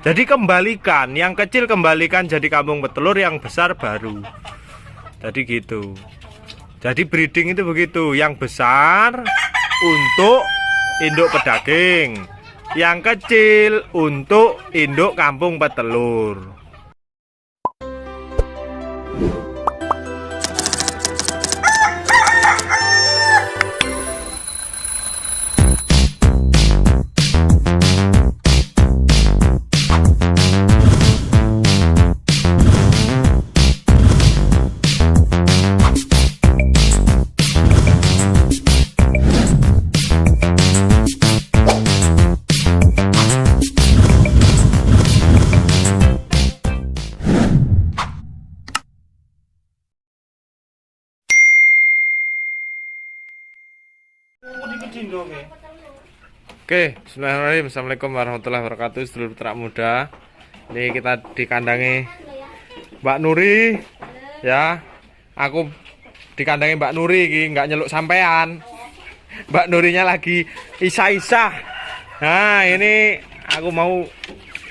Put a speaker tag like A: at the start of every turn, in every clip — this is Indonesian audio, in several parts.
A: Jadi kembalikan, yang kecil kembalikan jadi kampung petelur, yang besar baru. Jadi gitu. Jadi breeding itu begitu, yang besar untuk induk pedaging, yang kecil untuk induk kampung petelur. Oke, bismillahirrahmanirrahim. Assalamualaikum warahmatullahi wabarakatuh. Sedulur peternak muda, ini kita dikandangi Mbak Nuri, ya. Aku dikandangi Mbak Nuri, nggak nyeluk sampean. Mbak Nurinya lagi isa-isa. Nah, ini aku mau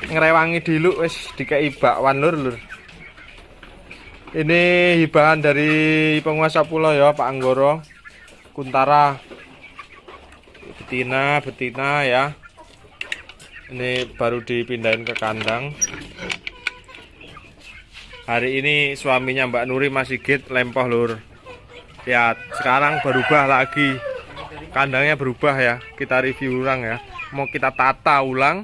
A: ngerewangi dulu, wis dikei bakwan lur. Ini hibahan dari penguasa pulau ya, Pak Anggoro Kuntara. Betina ya. Ini baru dipindahin ke kandang. Hari ini suaminya Mbak Nuri masih git lempoh lur. Lihat, sekarang berubah lagi. Kandangnya berubah ya. Kita review ulang ya. Mau kita tata ulang.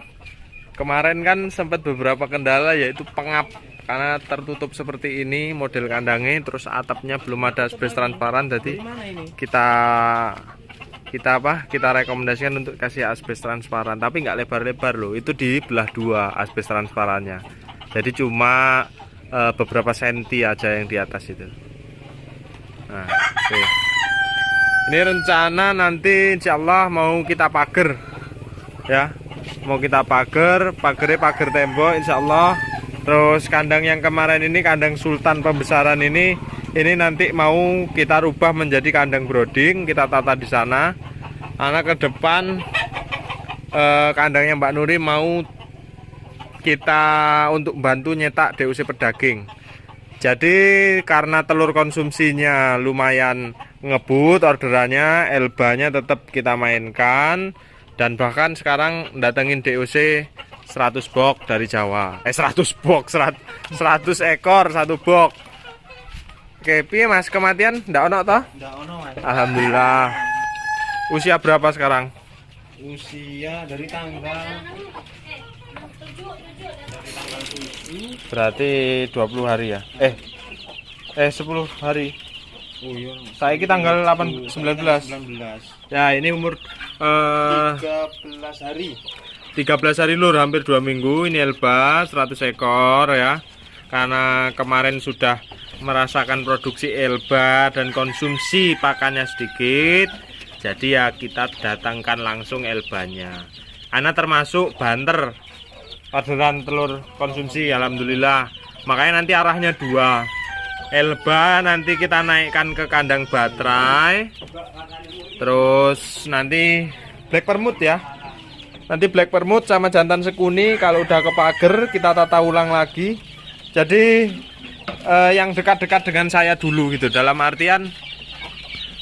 A: Kemarin kan sempat beberapa kendala, yaitu pengap karena tertutup seperti ini model kandangnya, terus atapnya belum ada asbes transparan. Jadi kita rekomendasikan untuk kasih asbes transparan, tapi nggak lebar-lebar loh, itu dibelah dua asbes transparannya, jadi cuma beberapa senti aja yang di atas itu. Nah, oke. Ini rencana nanti insyaallah mau kita pagar ya, mau kita pagarnya pagar tembok insyaallah. Terus kandang yang kemarin ini, kandang sultan pembesaran ini nanti mau kita rubah menjadi kandang brooding, kita tata di sana. Karena ke depan kandangnya Mbak Nuri mau kita untuk bantu nyetak DUC pedaging. Jadi karena telur konsumsinya lumayan ngebut orderannya, elbanya tetap kita mainkan, dan bahkan sekarang datengin DUC 100 box dari Jawa. 100 box, 100 ekor satu box. Oke, piye Mas, kematian ndak ono toh?
B: Ndak ono, Mas.
A: Alhamdulillah. Usia berapa sekarang?
B: Usia dari tanggal 7.
A: Berarti 20 hari ya? 10 hari.
B: Oh iya.
A: Saiki tanggal 19. Ya, ini umur
B: 13 hari.
A: 13 hari lur, hampir 2 minggu. Ini elba 100 ekor ya. Karena kemarin sudah merasakan produksi elba dan konsumsi pakannya sedikit, jadi ya kita datangkan langsung elbanya. Ana termasuk banter orderan telur konsumsi, alhamdulillah. Makanya nanti arahnya 2. Elba nanti kita naikkan ke kandang baterai. Terus nanti black permut ya. Nanti black permut sama jantan sekuni kalau udah ke pagar kita tata ulang lagi. Jadi yang dekat-dekat dengan saya dulu gitu. Dalam artian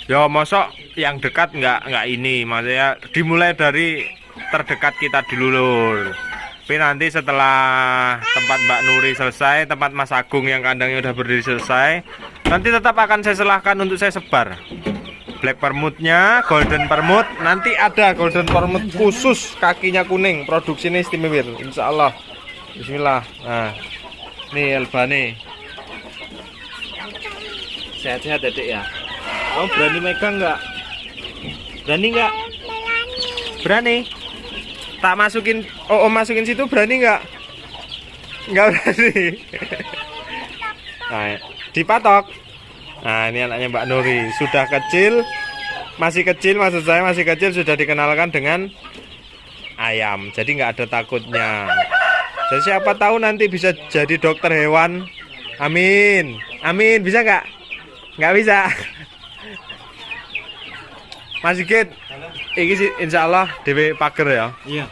A: ya mosok yang dekat nggak ini, maksudnya dimulai dari terdekat kita dulu lur. Tapi nanti setelah tempat Mbak Nuri selesai, tempat Mas Agung yang kandangnya udah berdiri selesai, nanti tetap akan saya silahkan untuk saya sebar black permutnya, golden permut. Nanti ada golden permut khusus kakinya kuning, produksinya istimewa insya Allah. Bismillah. Nah, nih elba nih. Sehat-sehat Dedek ya. Kamu berani megang nggak? Berani nggak? Berani? Tak masukin, masukin situ berani nggak? Nggak berani. Nah, dipatok. Nah, ini anaknya Mbak Nuri. Sudah kecil, masih kecil, maksud saya masih kecil, sudah dikenalkan dengan ayam. Jadi nggak ada takutnya. Jadi siapa tahu nanti bisa jadi dokter hewan. Amin. Amin, bisa nggak? Nggak bisa. Mas Sigit, ini sih insya Allah DW pager ya.
B: Iya,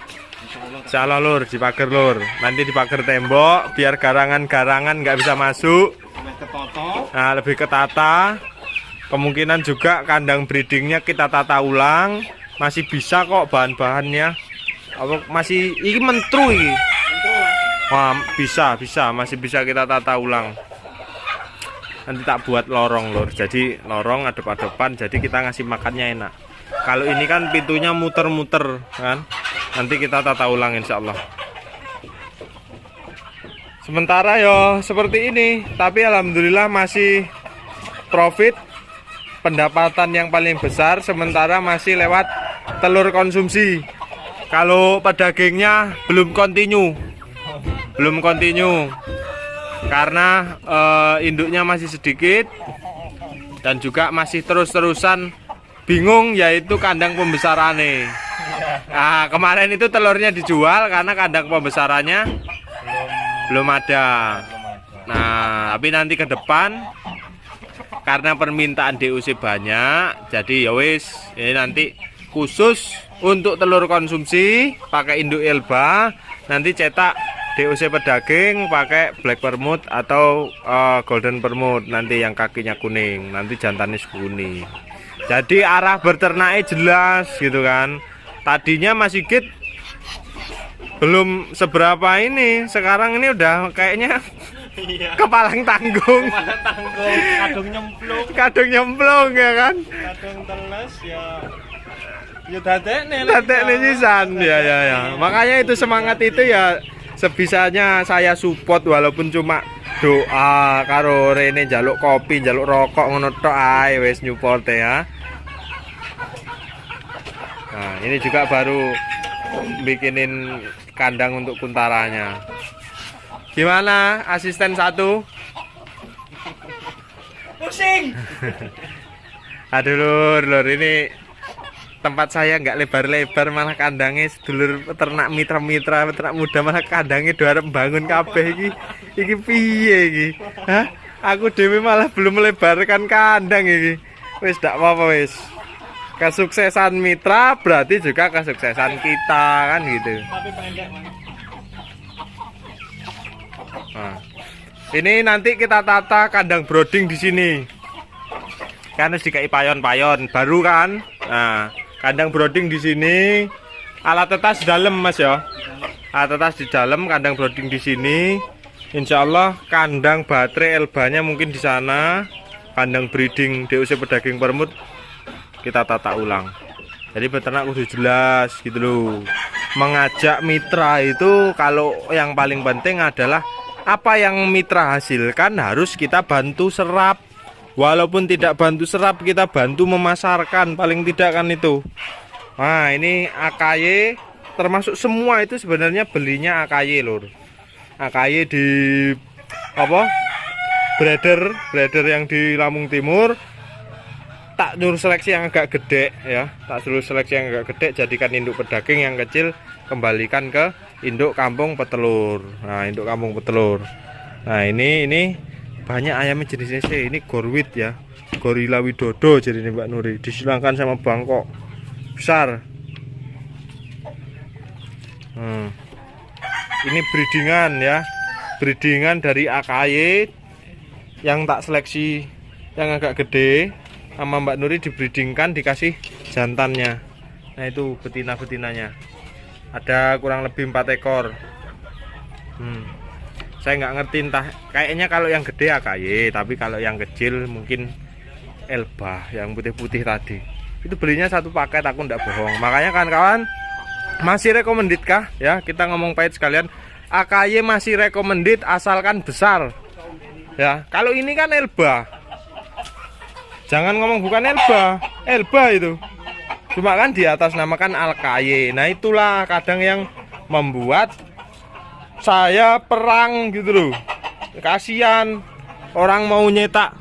B: insya Allah
A: Insyaallah lur, dipager lur. Nanti dipager tembok biar garangan-garangan nggak bisa masuk. Nah, lebih ketata. Kemungkinan juga kandang breedingnya kita tata ulang. Masih bisa kok bahan-bahannya. Masih ini mentru ini. Wah, bisa, masih bisa kita tata ulang. Nanti tak buat lorong lur. Jadi lorong adep-adepan, jadi kita ngasih makannya enak. Kalau ini kan pintunya muter-muter kan. Nanti kita tata ulang insyaallah. Sementara yo seperti ini, tapi alhamdulillah masih profit. Pendapatan yang paling besar sementara masih lewat telur konsumsi. Kalau pedagingnya belum kontinu. Karena induknya masih sedikit dan juga masih terus-terusan bingung yaitu kandang pembesarannya. Nah, kemarin itu telurnya dijual karena kandang pembesarannya belum ada. Nah, tapi nanti ke depan karena permintaan DOC banyak, jadi ya wis ini nanti khusus untuk telur konsumsi pakai induk Elba, nanti cetak DOC pedaging pakai black permut atau golden permut, nanti yang kakinya kuning, nanti jantannya kuning. Jadi arah bernaknya jelas gitu kan. Tadinya masih git belum seberapa ini, sekarang ini udah kayaknya kepalang tanggung. Kadung nyemplung ya kan.
B: Kadung teles ya. Ya dadekne
A: sisan ya. Makanya itu semangat itu ya sebisanya saya support walaupun cuma doa karo rene njaluk kopi, njaluk rokok ngono tok ae wis nyupport ya. Nah, ini juga baru bikinin kandang untuk kuntaranya. Gimana asisten satu?
B: Pusing.
A: Aduh lur, ini tempat saya nggak lebar-lebar malah kandangnya sedulur peternak mitra-mitra peternak muda malah kandangnya doa bangun kabeh iki piye iki? Hah? Aku dewe malah belum melebarkan kandang iki. Wis ndak apa-apa wis. Kesuksesan mitra berarti juga kesuksesan kita kan gitu.
B: Tapi pendek, Mas.
A: Nah, ini nanti kita tata kandang brooding di sini. Kan harus dikai payon-payon baru kan. Nah, kandang brooding di sini. Alat tetas dalam Mas ya. Alat tetas di dalam, kandang brooding di sini. Insyaallah kandang baterai Elbanya mungkin di sana. Kandang breeding DOC pedaging permut kita tata ulang. Jadi peternak kudu jelas gitu loh. Mengajak mitra itu kalau yang paling penting adalah apa yang mitra hasilkan harus kita bantu serap. Walaupun tidak bantu serap, kita bantu memasarkan paling tidak kan itu. Nah, ini AKY termasuk semua itu sebenarnya belinya AKY lur. AKY di apa? Breeder yang di Lampung Timur. Tak nyuruh seleksi yang agak gede ya, tak suruh seleksi yang agak gede, jadikan induk pedaging, yang kecil kembalikan ke induk kampung petelur. Nah, induk kampung petelur. Nah, ini banyak ayamnya jenisnya sih. Ini gorwit ya, gorila widodo jadi ini Mbak Nuri, disilangkan sama Bangkok besar. Ini breedingan ya, breedingan dari AKY yang tak seleksi yang agak gede. Sama Mbak Nuri dibreedingkan, dikasih jantannya. Nah, itu betina-betinanya. Ada kurang lebih 4 ekor. Saya nggak ngerti entah. Kayaknya kalau yang gede AKY, tapi kalau yang kecil mungkin Elba yang putih-putih tadi. Itu belinya satu paket, aku ndak bohong. Makanya kan kawan masih recommended kah? Ya, kita ngomong pahit sekalian. AKY masih recommended asalkan besar. Ya, kalau ini kan Elba. Jangan ngomong bukan Elba itu. Cuma kan di atas namakan AKY. Nah, itulah kadang yang membuat saya perang gitu loh. Kasihan orang mau nyetak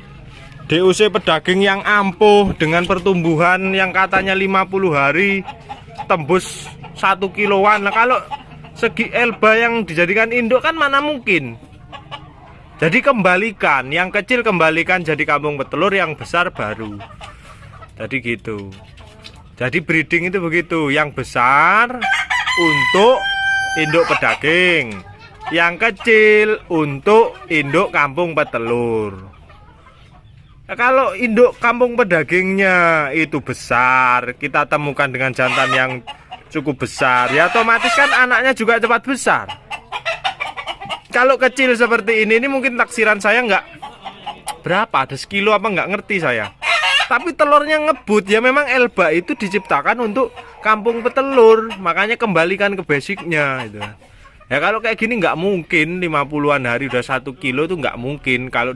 A: DOC pedaging yang ampuh dengan pertumbuhan yang katanya 50 hari tembus 1 kiloan. Nah, kalau segi Elba yang dijadikan induk kan mana mungkin. Jadi kembalikan, yang kecil kembalikan jadi kampung petelur, yang besar baru. Jadi gitu. Jadi breeding itu begitu, yang besar untuk induk pedaging. Yang kecil untuk induk kampung petelur. Nah, kalau induk kampung pedagingnya itu besar, kita temukan dengan jantan yang cukup besar, ya otomatis kan anaknya juga cepat besar. Kalau kecil seperti ini mungkin taksiran saya nggak berapa, ada sekilo apa nggak ngerti saya. Tapi telurnya ngebut, ya memang Elba itu diciptakan untuk kampung petelur, makanya kembalikan ke basicnya itu. Ya kalau kayak gini nggak mungkin 50-an hari udah 1 kilo itu nggak mungkin. Kalau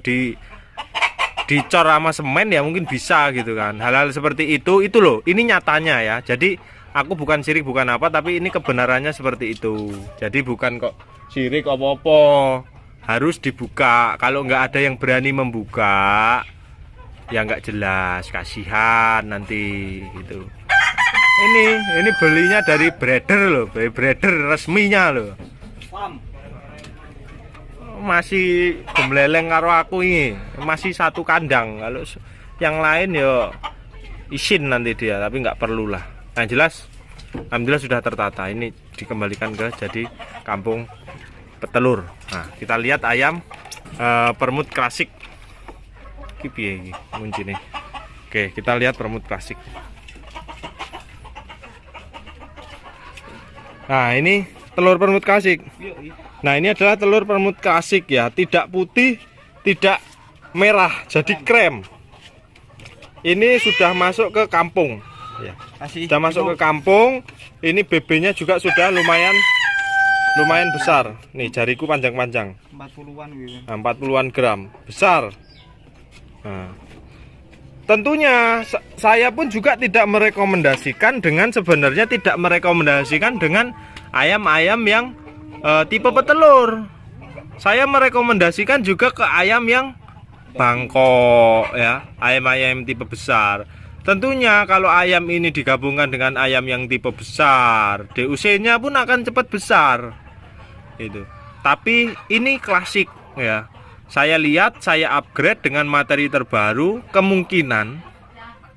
A: dicor sama semen ya mungkin bisa gitu kan. Hal-hal seperti itu loh, ini nyatanya ya. Jadi aku bukan sirik bukan apa, tapi ini kebenarannya seperti itu. Jadi bukan kok sirik apa-apa, harus dibuka. Kalau nggak ada yang berani membuka ya nggak jelas, kasihan nanti gitu. Ini belinya dari breeder loh, breeder resminya loh. Masih gemleleng karo aku ini, masih 1 kandang. Kalau yang lain ya isin nanti dia, tapi nggak perlu lah. Yang jelas alhamdulillah sudah tertata. Ini dikembalikan ke jadi kampung petelur. Nah kita lihat ayam permut klasik ini kunci nih. Oke, kita lihat permut klasik. Nah ini telur permut klasik. Nah ini adalah telur permut klasik ya, tidak putih, tidak merah, jadi krem. Ini sudah masuk ke kampung ya. Sudah masuk ke kampung. Ini BB-nya juga sudah lumayan besar. Nih jariku panjang-panjang,
B: 40-an gitu.
A: nah, 40-an gram, besar. Nah, tentunya saya pun juga tidak merekomendasikan dengan ayam-ayam yang tipe petelur. Saya merekomendasikan juga ke ayam yang Bangkok ya, ayam-ayam tipe besar. Tentunya kalau ayam ini digabungkan dengan ayam yang tipe besar, DUC-nya pun akan cepat besar. Itu. Tapi ini klasik ya. Saya lihat, saya upgrade dengan materi terbaru, kemungkinan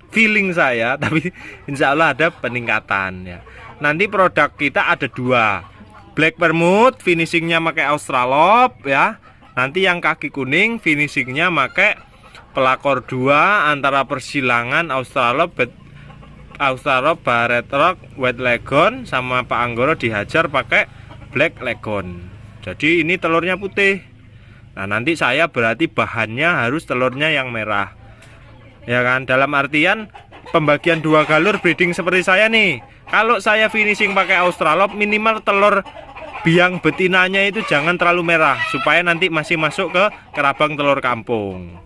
A: feeling saya, tapi insya Allah ada peningkatan ya. Nanti produk kita ada 2, black permut, finishingnya pakai Australop ya. Nanti yang kaki kuning, finishingnya pakai pelakor 2 antara persilangan Australop, Barred Rock, White Leghorn, sama Pak Anggoro dihajar pakai Black Leghorn. Jadi ini telurnya putih. Nah nanti saya berarti bahannya harus telurnya yang merah, ya kan? Dalam artian pembagian 2 galur breeding seperti saya nih. Kalau saya finishing pakai Australop, minimal telur biang betinanya itu jangan terlalu merah, supaya nanti masih masuk ke kerabang telur kampung.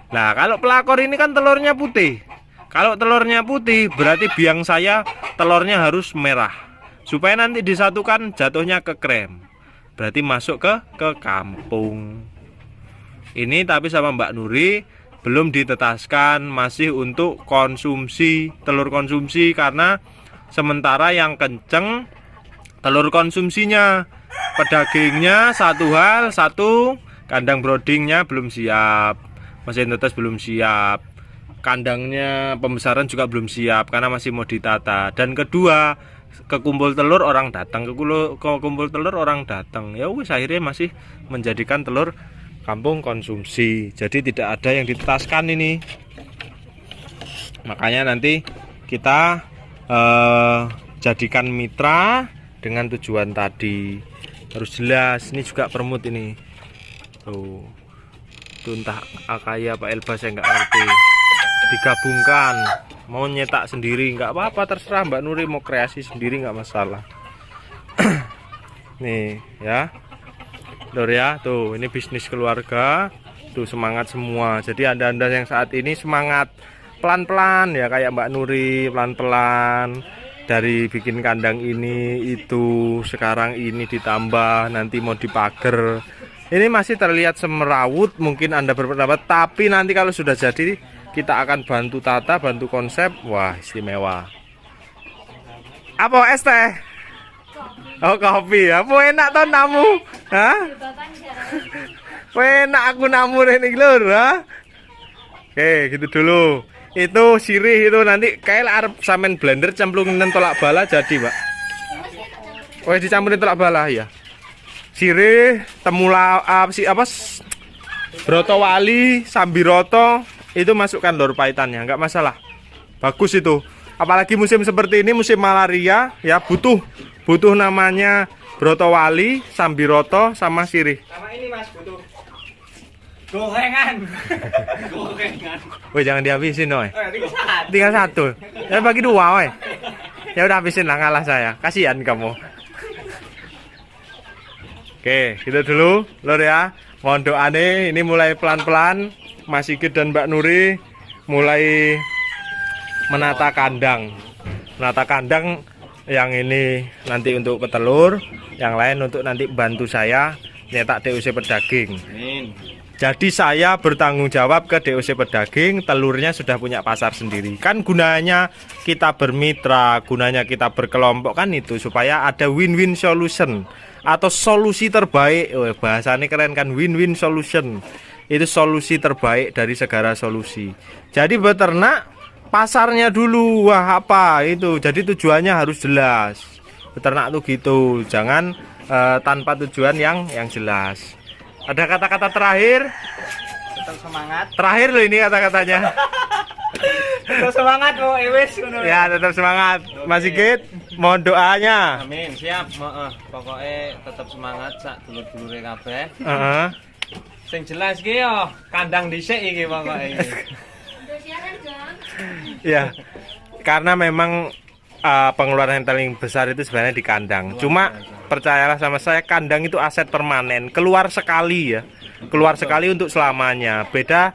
A: Nah kalau pelakor ini kan telurnya putih. Kalau telurnya putih berarti biang saya telurnya harus merah, supaya nanti disatukan jatuhnya ke krem. Berarti masuk ke kampung. Ini tapi sama Mbak Nuri belum ditetaskan, masih untuk konsumsi, telur konsumsi, karena sementara yang kenceng telur konsumsinya. Pedagingnya satu hal, satu kandang broodingnya belum siap, mesin tetes belum siap, kandangnya pembesaran juga belum siap karena masih mau ditata. Dan kedua, ke kumpul telur orang datang, ke kumpul telur orang datang, ya wis akhirnya masih menjadikan telur kampung konsumsi. Jadi tidak ada yang ditetaskan ini. Makanya nanti kita jadikan mitra dengan tujuan tadi. Harus jelas. Ini juga permut ini. Tuh entah Akaya apa Elba saya nggak ngerti. Digabungkan, mau nyetak sendiri nggak apa-apa, terserah Mbak Nuri, mau kreasi sendiri nggak masalah. Nih ya Lur ya, tuh ini bisnis keluarga, tuh semangat semua. Jadi anda yang saat ini semangat, pelan-pelan ya kayak Mbak Nuri, pelan-pelan dari bikin kandang ini itu, sekarang ini ditambah, nanti mau dipager. Ini masih terlihat semerawut, mungkin Anda berpendapat, tapi nanti kalau sudah jadi kita akan bantu tata, bantu konsep. Wah istimewa. Apa es teh? Oh kopi ya. Apa enak tuh namu? Hah? Enak aku namu ini lur, ha? Oke gitu dulu. Itu sirih itu nanti kayak arep sampean blender cemplungin tolak bala jadi Pak. Wes dicampurin telak balah ya. Sirih, temula broto wali, sambiroto itu masukkan lor pahitannya, nggak masalah. Bagus itu. Apalagi musim seperti ini, musim malaria ya, butuh namanya broto wali, sambiroto sama sirih.
B: Sama ini Mas butuh gorengan. Gorengan.
A: Woi jangan dihabisin woy.
B: Tinggal satu.
A: Tinggal 1. Ya bagi 2 woy. Ya udah habisin lah, ngalah saya. Kasihan kamu. Oke, gitu dulu lor ya. Mohon doane, ini mulai pelan-pelan Mas Sigit dan Mbak Nuri mulai menata kandang. Menata kandang yang ini nanti untuk petelur, yang lain untuk nanti bantu saya nyetak DOC pedaging.
B: Amin.
A: Jadi saya bertanggung jawab ke DOC pedaging, telurnya sudah punya pasar sendiri. Kan gunanya kita bermitra, gunanya kita berkelompok kan itu supaya ada win-win solution atau solusi terbaik. Bahasanya keren kan, win-win solution. Itu solusi terbaik dari segala solusi. Jadi beternak pasarnya dulu. Wah, apa itu? Jadi tujuannya harus jelas. Beternak tuh gitu. Jangan tanpa tujuan yang jelas. Ada kata-kata terakhir?
B: Tetap semangat.
A: Terakhir loh ini kata-katanya.
B: Tetap semangat mau wis ngono.
A: Ya, tetap semangat. Mas Sigit, mohon doanya.
B: Amin, siap. Pokoknya tetap semangat sak dulur-dulure kabeh.
A: Heeh.
B: Sing jelas ki yo kandang dhisik iki pokoke.
A: Ya. Karena memang pengeluaran yang paling besar itu sebenarnya di kandang. Cuma percayalah sama saya, kandang itu aset permanen. Keluar sekali ya. Keluar sekali untuk selamanya. Beda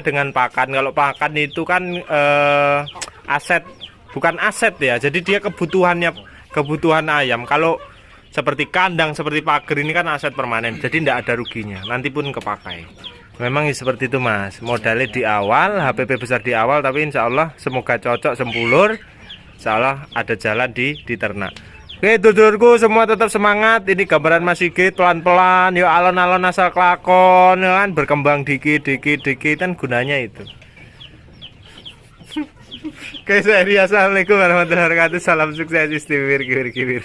A: dengan pakan. Kalau pakan itu kan aset, bukan aset ya. Jadi dia kebutuhan ayam. Kalau seperti kandang, seperti pagar ini kan aset permanen. Jadi tidak ada ruginya. Nanti pun kepakai. Memang seperti itu Mas. Modalnya di awal, HPP besar di awal, tapi insya Allah semoga cocok sempulur. Insya Allah ada jalan di ternak. Oke dulurku semua tetap semangat. Ini gambaran Mas Sigit pelan-pelan. Yuk alon-alon asal kelakon kan, berkembang dikit kan gunanya itu. Oke, saya Ria. Assalamualaikum warahmatullahi wabarakatuh. Salam sukses istimewa.